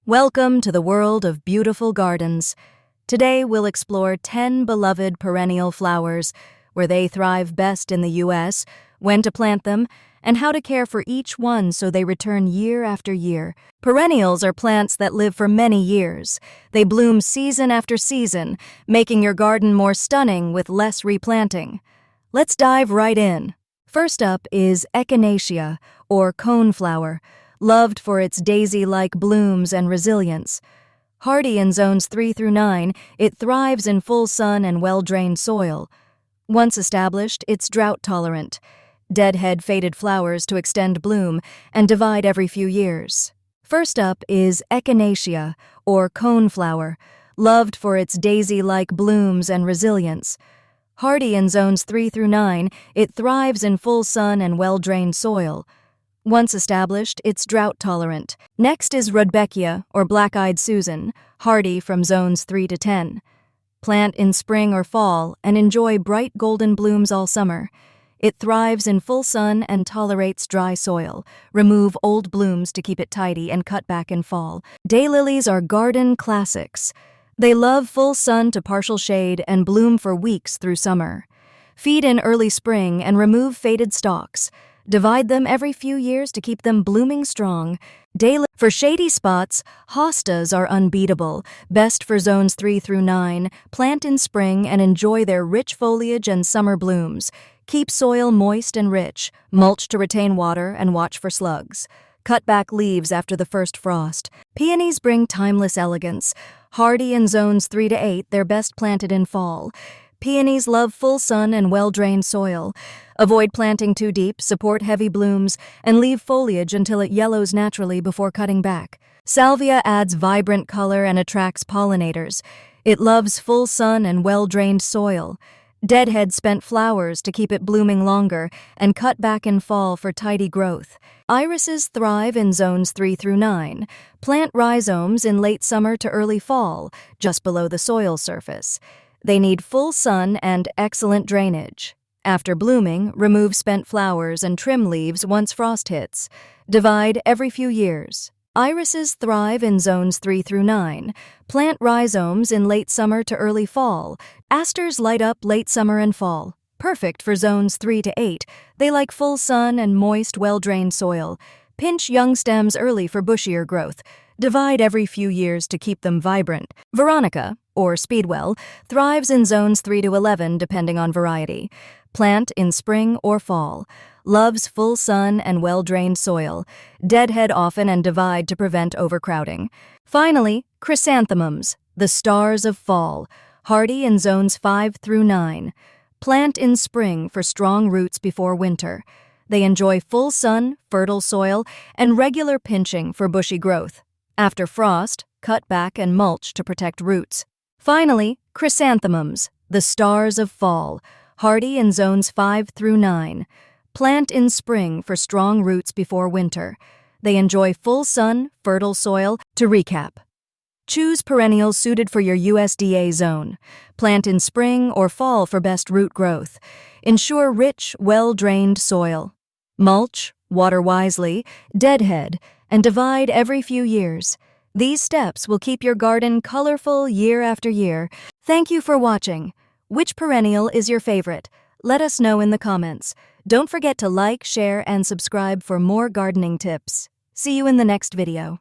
Welcome to the world of beautiful gardens. Today we'll explore 10 beloved perennial flowers, where they thrive best in the US, when to plant them, and how to care for each one so they return year after year. Perennials are plants that live for many years. They bloom season after season, making your garden more stunning with less replanting. Let's dive right in. First up is Echinacea, or coneflower, loved for its daisy-like blooms and resilience. Hardy in zones 3 through 9, it thrives in full sun and well-drained soil. Once established, it's drought-tolerant. Deadhead faded flowers to extend bloom and divide every few years. First up is Echinacea, or coneflower, loved for its daisy-like blooms and resilience. Hardy in zones 3 through 9, it thrives in full sun and well-drained soil. Once established, it's drought-tolerant. Next is Rudbeckia, or black-eyed Susan, hardy from zones 3 to 10. Plant in spring or fall and enjoy bright golden blooms all summer. It thrives in full sun and tolerates dry soil. Remove old blooms to keep it tidy and cut back in fall. Daylilies are garden classics. They love full sun to partial shade and bloom for weeks through summer. Feed in early spring and remove faded stalks. Divide them every few years to keep them blooming strong. For shady spots, hostas are unbeatable, best for zones 3 through 9. Plant in spring and enjoy their rich foliage and summer blooms. Keep soil moist and rich, mulch to retain water, and watch for slugs. Cut back leaves after the first frost. Peonies bring timeless elegance. Hardy in zones 3 to 8, they're best planted in fall. Peonies love full sun and well-drained soil. Avoid planting too deep, support heavy blooms, and leave foliage until it yellows naturally before cutting back. Salvia adds vibrant color and attracts pollinators. It loves full sun and well-drained soil. Deadhead spent flowers to keep it blooming longer and cut back in fall for tidy growth. Irises thrive in zones 3 through 9. Plant rhizomes in late summer to early fall, just below the soil surface. They need full sun and excellent drainage. After blooming, remove spent flowers and trim leaves once frost hits. Divide every few years. Irises thrive in zones 3 through 9. Plant rhizomes in late summer to early fall. Asters light up late summer and fall. Perfect for zones 3 to 8. They like full sun and moist, well-drained soil. Pinch young stems early for bushier growth. Divide every few years to keep them vibrant. Veronica, or speedwell, thrives in zones 3 to 11 depending on variety. Plant in spring or fall. Loves full sun and well-drained soil. Deadhead often and divide to prevent overcrowding. Finally, chrysanthemums, the stars of fall, hardy in zones 5 through 9. Plant in spring for strong roots before winter. They enjoy full sun, fertile soil, and regular pinching for bushy growth. After frost, cut back and mulch to protect roots. Finally, chrysanthemums, the stars of fall, hardy in zones 5 through 9. Plant in spring for strong roots before winter. They enjoy full sun, fertile soil. To recap, choose perennials suited for your USDA zone. Plant in spring or fall for best root growth. Ensure rich, well-drained soil. Mulch, water wisely, deadhead, and divide every few years. These steps will keep your garden colorful year after year. Thank you for watching. Which perennial is your favorite? Let us know in the comments. Don't forget to like, share, and subscribe for more gardening tips. See you in the next video.